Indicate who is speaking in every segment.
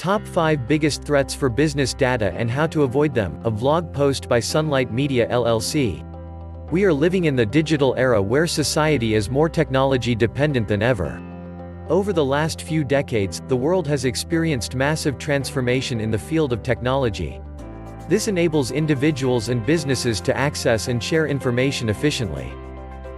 Speaker 1: Top 5 Biggest Threats for Business Data and How to Avoid Them, a vlog post by Sunlight Media LLC. We are living in the digital era where society is more technology dependent than ever. Over the last few decades, the world has experienced massive transformation in the field of technology. This enables individuals and businesses to access and share information efficiently.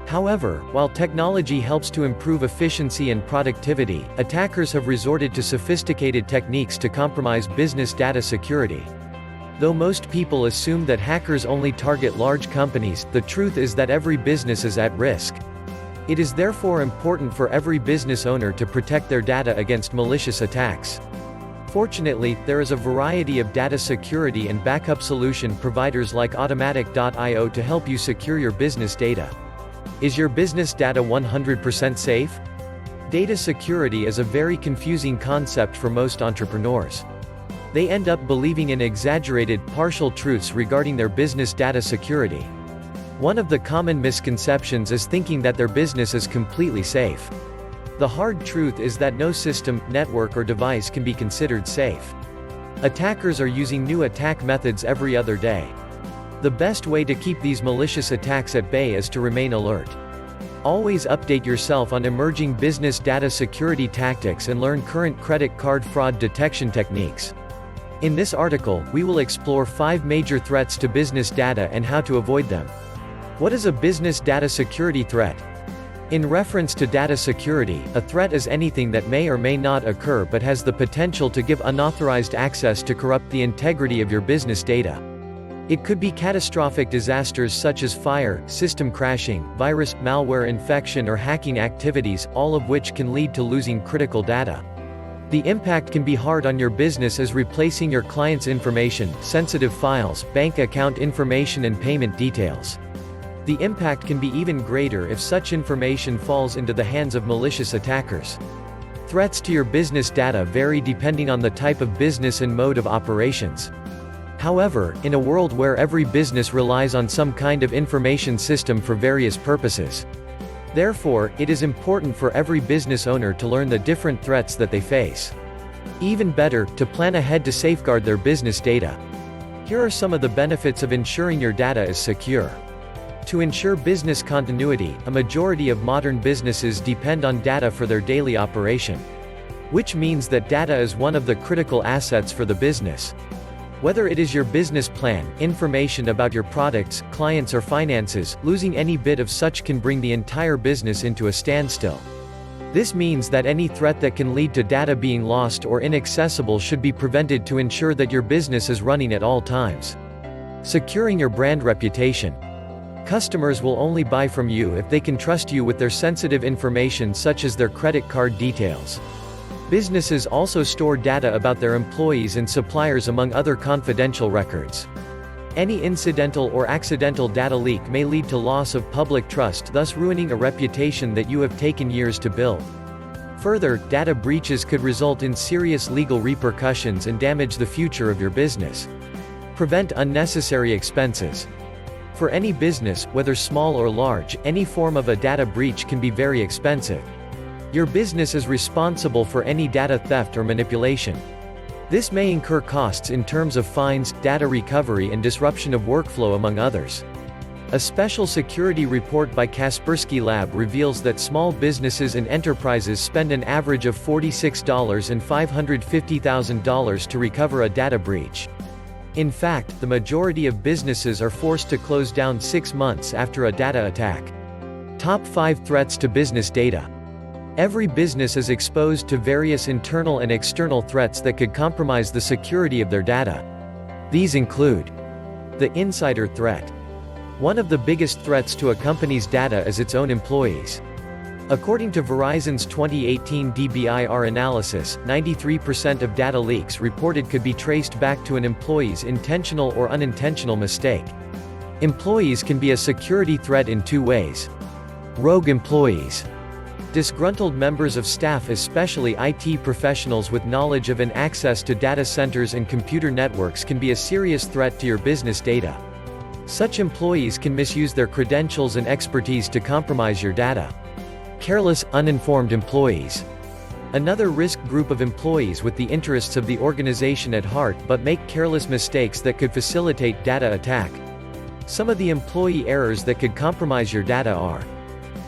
Speaker 1: However, while technology helps to improve efficiency and productivity, attackers have resorted to sophisticated techniques to compromise business data security. Though most people assume that hackers only target large companies, the truth is that every business is at risk. It is therefore important for every business owner to protect their data against malicious attacks. Fortunately, there is a variety of data security and backup solution providers like Automatic.io to help you secure your business data. Is your business data 100% safe? Data security is a very confusing concept for most entrepreneurs. They end up believing in exaggerated, partial truths regarding their business data security. One of the common misconceptions is thinking that their business is completely safe. The hard truth is that no system, network or device can be considered safe. Attackers are using new attack methods every other day. The best way to keep these malicious attacks at bay is to remain alert. Always update yourself on emerging business data security tactics and learn current credit card fraud detection techniques. In this article, we will explore 5 major threats to business data and how to avoid them. What is a business data security threat? In reference to data security, a threat is anything that may or may not occur but has the potential to give unauthorized access to corrupt the integrity of your business data. It could be catastrophic disasters such as fire, system crashing, virus, malware infection or hacking activities, all of which can lead to losing critical data. The impact can be hard on your business as replacing your client's information, sensitive files, bank account information and payment details. The impact can be even greater if such information falls into the hands of malicious attackers. Threats to your business data vary depending on the type of business and mode of operations. However, in a world where every business relies on some kind of information system for various purposes. Therefore, it is important for every business owner to learn the different threats that they face. Even better, to plan ahead to safeguard their business data. Here are some of the benefits of ensuring your data is secure. To ensure business continuity, a majority of modern businesses depend on data for their daily operation. Which means that data is one of the critical assets for the business. Whether it is your business plan, information about your products, clients or finances, losing any bit of such can bring the entire business into a standstill. This means that any threat that can lead to data being lost or inaccessible should be prevented to ensure that your business is running at all times. Securing your brand reputation. Customers will only buy from you if they can trust you with their sensitive information such as their credit card details. Businesses also store data about their employees and suppliers among other confidential records. Any incidental or accidental data leak may lead to loss of public trust, thus ruining a reputation that you have taken years to build. Further, data breaches could result in serious legal repercussions and damage the future of your business. Prevent unnecessary expenses. For any business, whether small or large, any form of a data breach can be very expensive. Your business is responsible for any data theft or manipulation. This may incur costs in terms of fines, data recovery and disruption of workflow among others. A special security report by Kaspersky Lab reveals that small businesses and enterprises spend an average of $46 and $550,000 to recover a data breach. In fact, the majority of businesses are forced to close down 6 months after a data attack. Top 5 Threats to Business Data. Every business is exposed to various internal and external threats that could compromise the security of their data. These include the insider threat. One of the biggest threats to a company's data is its own employees. According to Verizon's 2018 DBIR analysis, 93% of data leaks reported could be traced back to an employee's intentional or unintentional mistake. Employees can be a security threat in 2 ways. Rogue employees. Disgruntled members of staff, especially IT professionals with knowledge of and access to data centers and computer networks, can be a serious threat to your business data. Such employees can misuse their credentials and expertise to compromise your data. Careless, uninformed employees. Another risk group of employees with the interests of the organization at heart but make careless mistakes that could facilitate data attack. Some of the employee errors that could compromise your data are: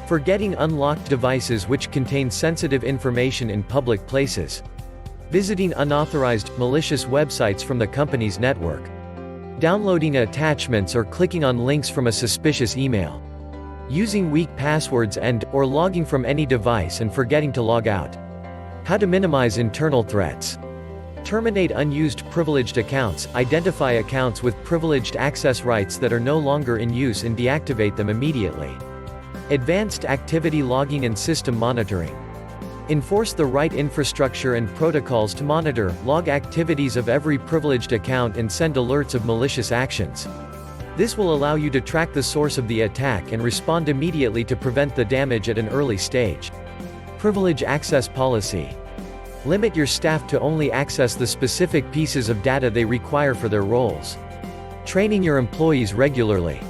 Speaker 1: forgetting unlocked devices which contain sensitive information in public places, visiting unauthorized, malicious websites from the company's network, downloading attachments or clicking on links from a suspicious email, using weak passwords and/or logging from any device and forgetting to log out. How to minimize internal threats. Terminate unused privileged accounts. Identify accounts with privileged access rights that are no longer in use and deactivate them immediately. Advanced activity logging and system monitoring. Enforce the right infrastructure and protocols to monitor, log activities of every privileged account and send alerts of malicious actions. This will allow you to track the source of the attack and respond immediately to prevent the damage at an early stage. Privilege access policy. Limit your staff to only access the specific pieces of data they require for their roles. Training your employees regularly.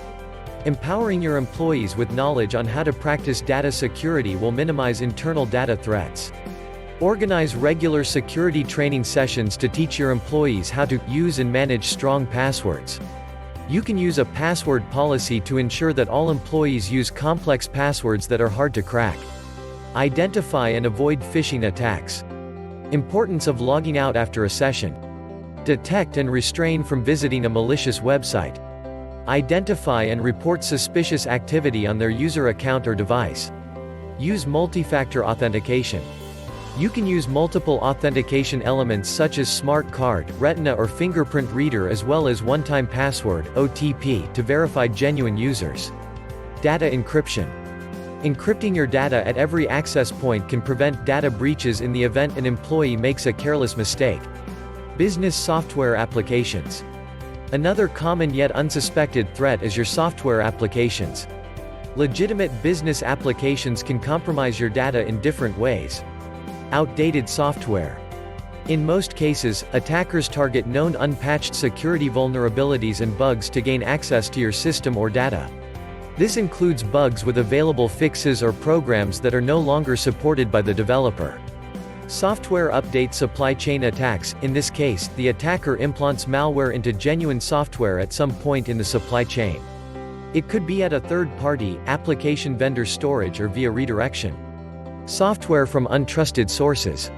Speaker 1: Empowering your employees with knowledge on how to practice data security will minimize internal data threats. Organize regular security training sessions to teach your employees how to use and manage strong passwords. You can use a password policy to ensure that all employees use complex passwords that are hard to crack. Identify and avoid phishing attacks. Importance of logging out after a session. Detect and restrain from visiting a malicious website. Identify and report suspicious activity on their user account or device. Use multi-factor authentication. You can use multiple authentication elements such as smart card, retina or fingerprint reader as well as one-time password (OTP) to verify genuine users. Data encryption. Encrypting your data at every access point can prevent data breaches in the event an employee makes a careless mistake. Business software applications. Another common yet unsuspected threat is your software applications. Legitimate business applications can compromise your data in different ways. Outdated software. In most cases, attackers target known unpatched security vulnerabilities and bugs to gain access to your system or data. This includes bugs with available fixes or programs that are no longer supported by the developer. Software update supply chain attacks. In this case, the attacker implants malware into genuine software at some point in the supply chain. It could be at a third-party, application vendor storage or via redirection. Software from untrusted sources.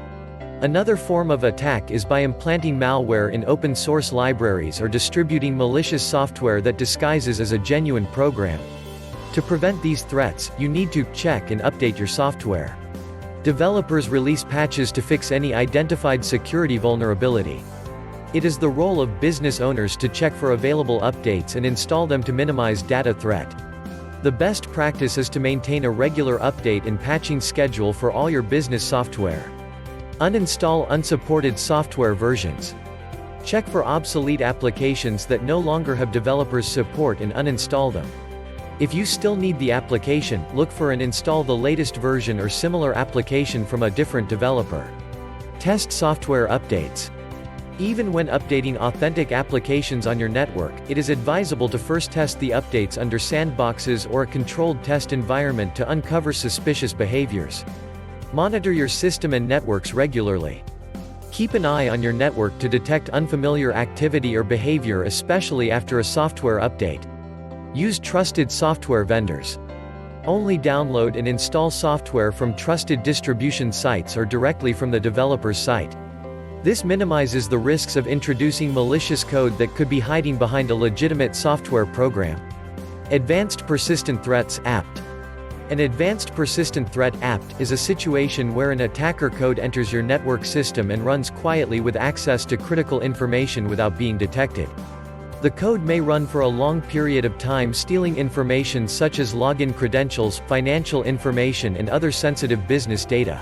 Speaker 1: Another form of attack is by implanting malware in open-source libraries or distributing malicious software that disguises as a genuine program. To prevent these threats, you need to check and update your software. Developers release patches to fix any identified security vulnerability. It is the role of business owners to check for available updates and install them to minimize data threat. The best practice is to maintain a regular update and patching schedule for all your business software. Uninstall unsupported software versions. Check for obsolete applications that no longer have developers support and uninstall them. If you still need the application, look for and install the latest version or similar application from a different developer. Test software updates. Even when updating authentic applications on your network, it is advisable to first test the updates under sandboxes or a controlled test environment to uncover suspicious behaviors. Monitor your system and networks regularly. Keep an eye on your network to detect unfamiliar activity or behavior, especially after a software update. Use trusted software vendors. Only download and install software from trusted distribution sites or directly from the developer's site. This minimizes the risks of introducing malicious code that could be hiding behind a legitimate software program. Advanced Persistent Threats (APT). An Advanced Persistent Threat (APT) is a situation where an attacker code enters your network system and runs quietly with access to critical information without being detected. The code may run for a long period of time, stealing information such as login credentials, financial information and other sensitive business data.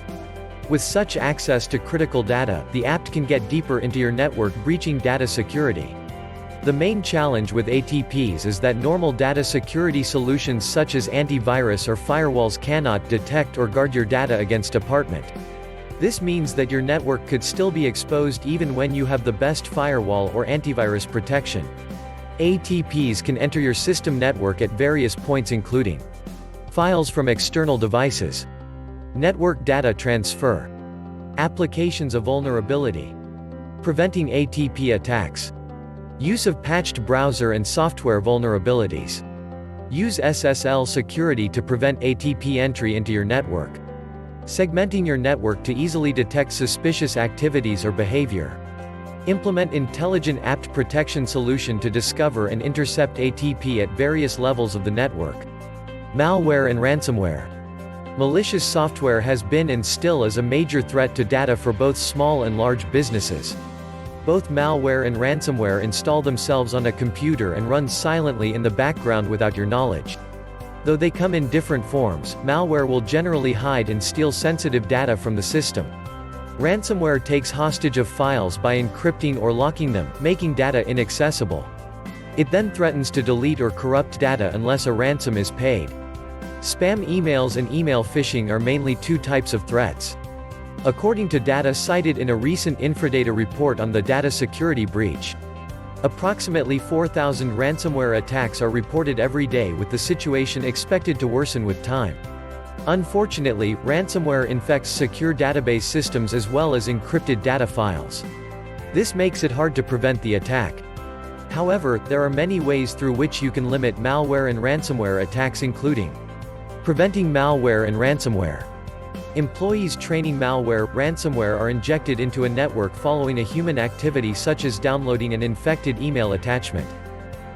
Speaker 1: With such access to critical data, the APT can get deeper into your network, breaching data security. The main challenge with ATPs is that normal data security solutions such as antivirus or firewalls cannot detect or guard your data against department. This means that your network could still be exposed even when you have the best firewall or antivirus protection. ATPs can enter your system network at various points, including files from external devices, network data transfer, Applications of vulnerability. Preventing ATP attacks. Use of patched browser and software vulnerabilities. Use SSL security to prevent ATP entry into your network. Segmenting your network to easily detect suspicious activities or behavior. Implement intelligent apt protection solution to discover and intercept ATP at various levels of the network. Malware and ransomware. Malicious software has been and still is a major threat to data for both small and large businesses. Both malware and ransomware install themselves on a computer and run silently in the background without your knowledge. Though they come in different forms, malware will generally hide and steal sensitive data from the system. Ransomware takes hostage of files by encrypting or locking them, making data inaccessible. It then threatens to delete or corrupt data unless a ransom is paid. Spam emails and email phishing are mainly two types of threats. According to data cited in a recent Infradata report on the data security breach, approximately 4,000 ransomware attacks are reported every day, with the situation expected to worsen with time. Unfortunately, ransomware infects secure database systems as well as encrypted data files. This makes it hard to prevent the attack. However, there are many ways through which you can limit malware and ransomware attacks, including preventing malware and ransomware. Employees training malware, ransomware are injected into a network following a human activity such as downloading an infected email attachment.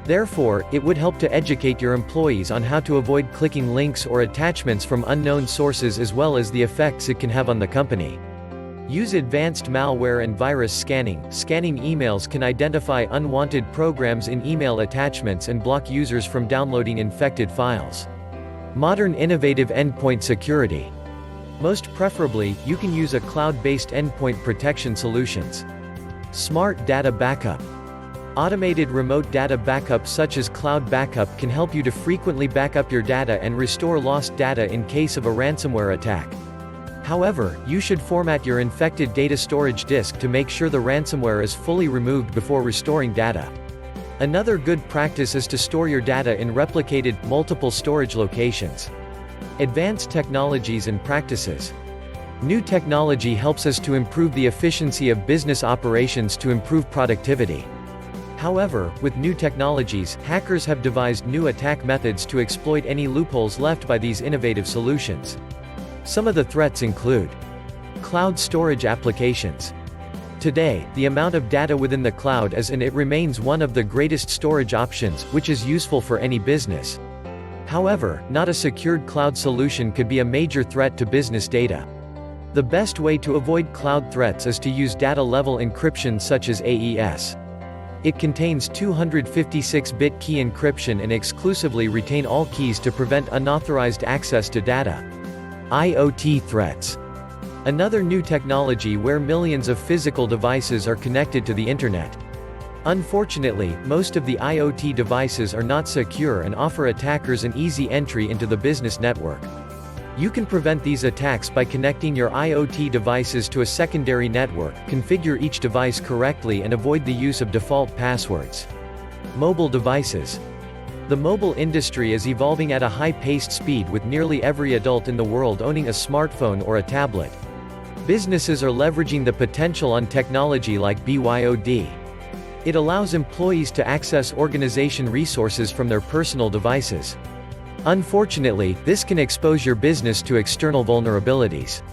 Speaker 1: Therefore, it would help to educate your employees on how to avoid clicking links or attachments from unknown sources, as well as the effects it can have on the company. Use advanced malware and virus scanning. Scanning emails can identify unwanted programs in email attachments and block users from downloading infected files. Modern innovative endpoint security. Most preferably, you can use a cloud-based endpoint protection solutions. Smart data backup. Automated remote data backup such as cloud backup can help you to frequently back up your data and restore lost data in case of a ransomware attack. However, you should format your infected data storage disk to make sure the ransomware is fully removed before restoring data. Another good practice is to store your data in replicated, multiple storage locations. Advanced technologies and practices. New technology helps us to improve the efficiency of business operations to improve productivity. However, with new technologies, hackers have devised new attack methods to exploit any loopholes left by these innovative solutions. Some of the threats include cloud storage applications. Today, the amount of data within the cloud is and it remains one of the greatest storage options, which is useful for any business. However, not a secured cloud solution could be a major threat to business data. The best way to avoid cloud threats is to use data-level encryption such as AES. It contains 256-bit key encryption and exclusively retain all keys to prevent unauthorized access to data. Iot Threats. Another new technology where millions of physical devices are connected to the internet. Unfortunately, most of the IoT devices are not secure and offer attackers an easy entry into the business network. You can prevent these attacks by connecting your IoT devices to a secondary network, configure each device correctly and avoid the use of default passwords. Mobile devices. The mobile industry is evolving at a high-paced speed, with nearly every adult in the world owning a smartphone or a tablet. Businesses are leveraging the potential on technology like BYOD. It allows employees to access organization resources from their personal devices. Unfortunately, this can expose your business to external vulnerabilities.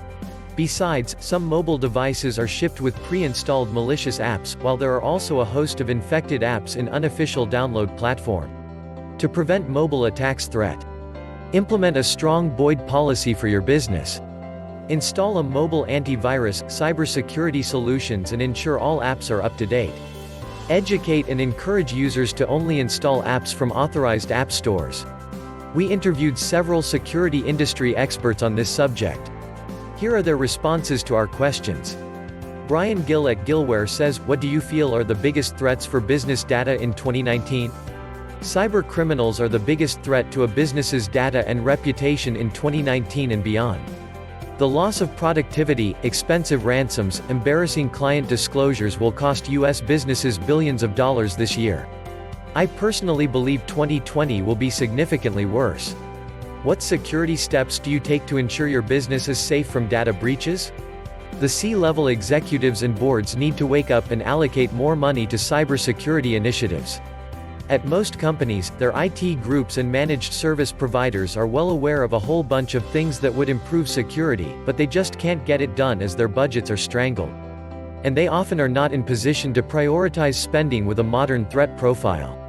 Speaker 1: Besides, some mobile devices are shipped with pre-installed malicious apps, while there are also a host of infected apps in unofficial download platform. To prevent mobile attacks threat, implement a strong BOID policy for your business. Install a mobile antivirus, cybersecurity solutions and ensure all apps are up to date. Educate and encourage users to only install apps from authorized app stores. We interviewed several security industry experts on this subject. Here are their responses to our questions. Brian Gill at Gillware says, "What do you feel are the biggest threats for business data in 2019? Cyber criminals are the biggest threat to a business's data and reputation in 2019 and beyond. The loss of productivity, expensive ransoms, embarrassing client disclosures will cost U.S. businesses billions of dollars this year. I personally believe 2020 will be significantly worse. What security steps do you take to ensure your business is safe from data breaches? The C-level executives and boards need to wake up and allocate more money to cybersecurity initiatives. At most companies, their IT groups and managed service providers are well aware of a whole bunch of things that would improve security, but they just can't get it done as their budgets are strangled. And they often are not in position to prioritize spending with a modern threat profile.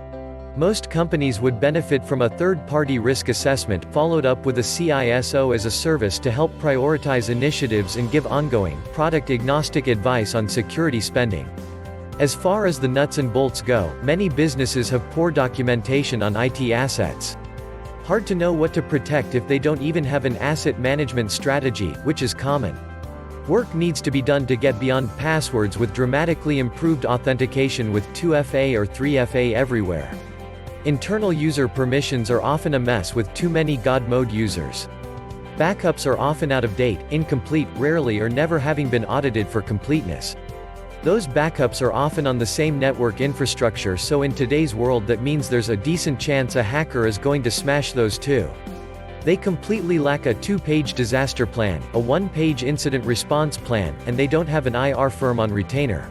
Speaker 1: Most companies would benefit from a third-party risk assessment, followed up with a CISO as a service to help prioritize initiatives and give ongoing, product-agnostic advice on security spending. As far as the nuts and bolts go, many businesses have poor documentation on IT assets. Hard to know what to protect if they don't even have an asset management strategy, which is common. Work needs to be done to get beyond passwords with dramatically improved authentication with 2FA or 3FA everywhere. Internal user permissions are often a mess with too many God mode users. Backups are often out of date, incomplete, rarely or never having been audited for completeness. Those backups are often on the same network infrastructure, so in today's world that means there's a decent chance a hacker is going to smash those too. They completely lack a 2-page disaster plan, a 1-page incident response plan, and they don't have an IR firm on retainer.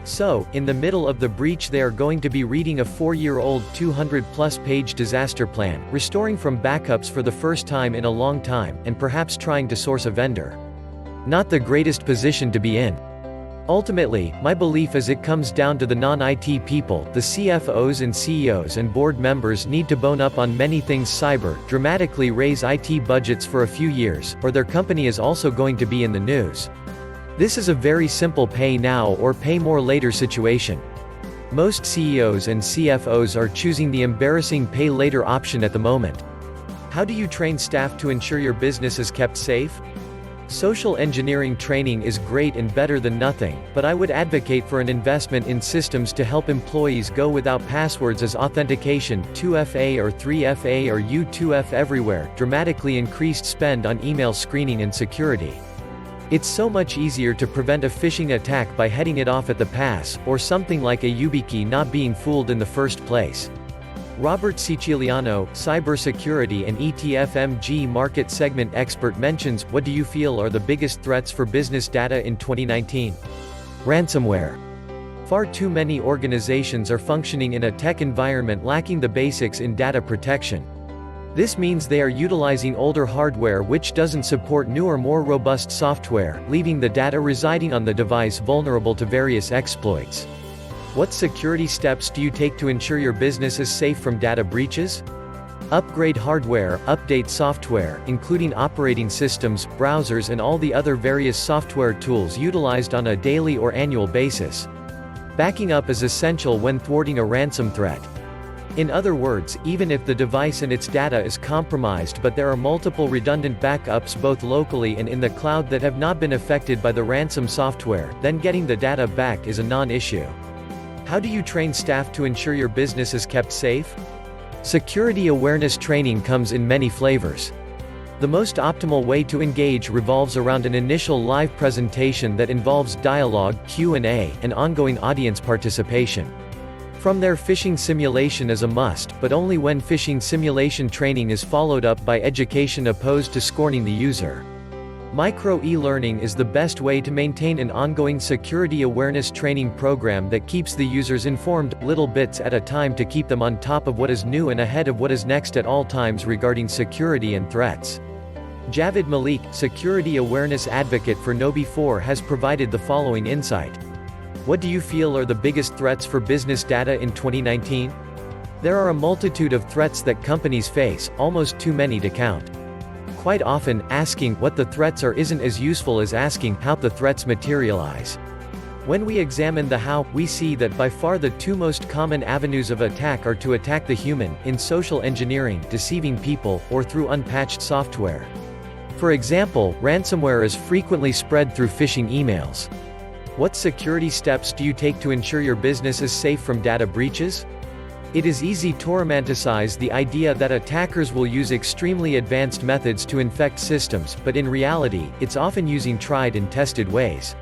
Speaker 1: So, in the middle of the breach they are going to be reading a 4-year-old 200-plus page disaster plan, restoring from backups for the first time in a long time, and perhaps trying to source a vendor. Not the greatest position to be in. Ultimately, my belief is it comes down to the non-IT people. The CFOs and CEOs and board members need to bone up on many things cyber, dramatically raise IT budgets for a few years, or their company is also going to be in the news. This is a very simple pay now or pay more later situation. Most CEOs and CFOs are choosing the embarrassing pay later option at the moment. How do you train staff to ensure your business is kept safe? Social engineering training is great and better than nothing, but I would advocate for an investment in systems to help employees go without passwords as authentication, 2FA or 3FA or U2F everywhere, dramatically increased spend on email screening and security. It's so much easier to prevent a phishing attack by heading it off at the pass, or something like a YubiKey not being fooled in the first place. Robert Siciliano, cybersecurity and ETFMG market segment expert mentions, what do you feel are the biggest threats for business data in 2019? Ransomware. Far too many organizations are functioning in a tech environment lacking the basics in data protection. This means they are utilizing older hardware which doesn't support newer, more robust software, leaving the data residing on the device vulnerable to various exploits. What security steps do you take to ensure your business is safe from data breaches? Upgrade hardware, update software, including operating systems, browsers and all the other various software tools utilized on a daily or annual basis. Backing up is essential when thwarting a ransom threat. In other words, even if the device and its data is compromised but there are multiple redundant backups both locally and in the cloud that have not been affected by the ransom software, then getting the data back is a non-issue. How do you train staff to ensure your business is kept safe? Security awareness training comes in many flavors. The most optimal way to engage revolves around an initial live presentation that involves dialogue, Q&A, and ongoing audience participation. From there, phishing simulation is a must, but only when phishing simulation training is followed up by education opposed to scorning the user. Micro e-learning is the best way to maintain an ongoing security awareness training program that keeps the users informed, little bits at a time to keep them on top of what is new and ahead of what is next at all times regarding security and threats. Javid Malik, security awareness advocate for KnowBe4, has provided the following insight. What do you feel are the biggest threats for business data in 2019? There are a multitude of threats that companies face, almost too many to count. Quite often, asking what the threats are isn't as useful as asking how the threats materialize. When we examine the how, we see that by far the two most common avenues of attack are to attack the human, in social engineering, deceiving people, or through unpatched software. For example, ransomware is frequently spread through phishing emails. What security steps do you take to ensure your business is safe from data breaches? It is easy to romanticize the idea that attackers will use extremely advanced methods to infect systems, but in reality, it's often using tried and tested ways.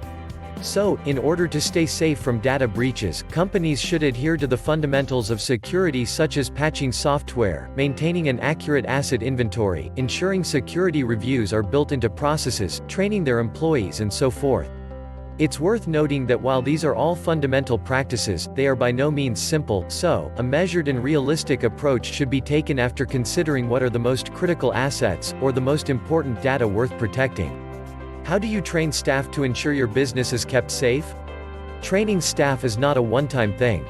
Speaker 1: So, in order to stay safe from data breaches, companies should adhere to the fundamentals of security such as patching software, maintaining an accurate asset inventory, ensuring security reviews are built into processes, training their employees and so forth. It's worth noting that while these are all fundamental practices, they are by no means simple, so, a measured and realistic approach should be taken after considering what are the most critical assets, or the most important data worth protecting. How do you train staff to ensure your business is kept safe? Training staff is not a one-time thing.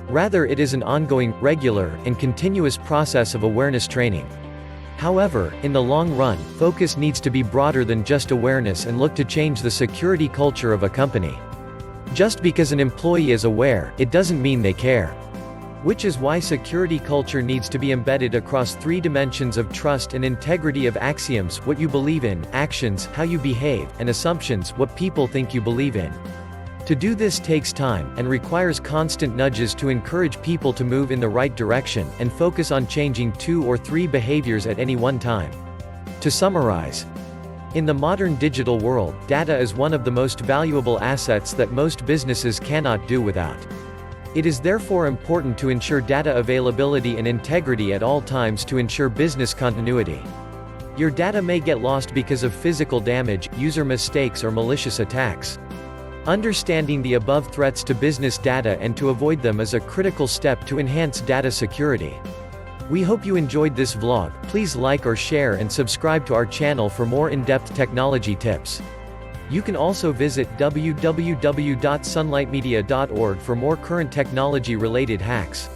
Speaker 1: Rather, it is an ongoing, regular, and continuous process of awareness training. However, in the long run, focus needs to be broader than just awareness and look to change the security culture of a company. Just because an employee is aware, it doesn't mean they care. Which is why security culture needs to be embedded across 3 dimensions of trust and integrity of axioms: what you believe in, actions, how you behave, and assumptions, what people think you believe in. To do this takes time, and requires constant nudges to encourage people to move in the right direction, and focus on changing 2 or 3 behaviors at any one time. To summarize, in the modern digital world, data is one of the most valuable assets that most businesses cannot do without. It is therefore important to ensure data availability and integrity at all times to ensure business continuity. Your data may get lost because of physical damage, user mistakes or malicious attacks. Understanding the above threats to business data and to avoid them is a critical step to enhance data security. We hope you enjoyed this vlog. Please like or share and subscribe to our channel for more in-depth technology tips. You can also visit www.sunlightmedia.org for more current technology-related hacks.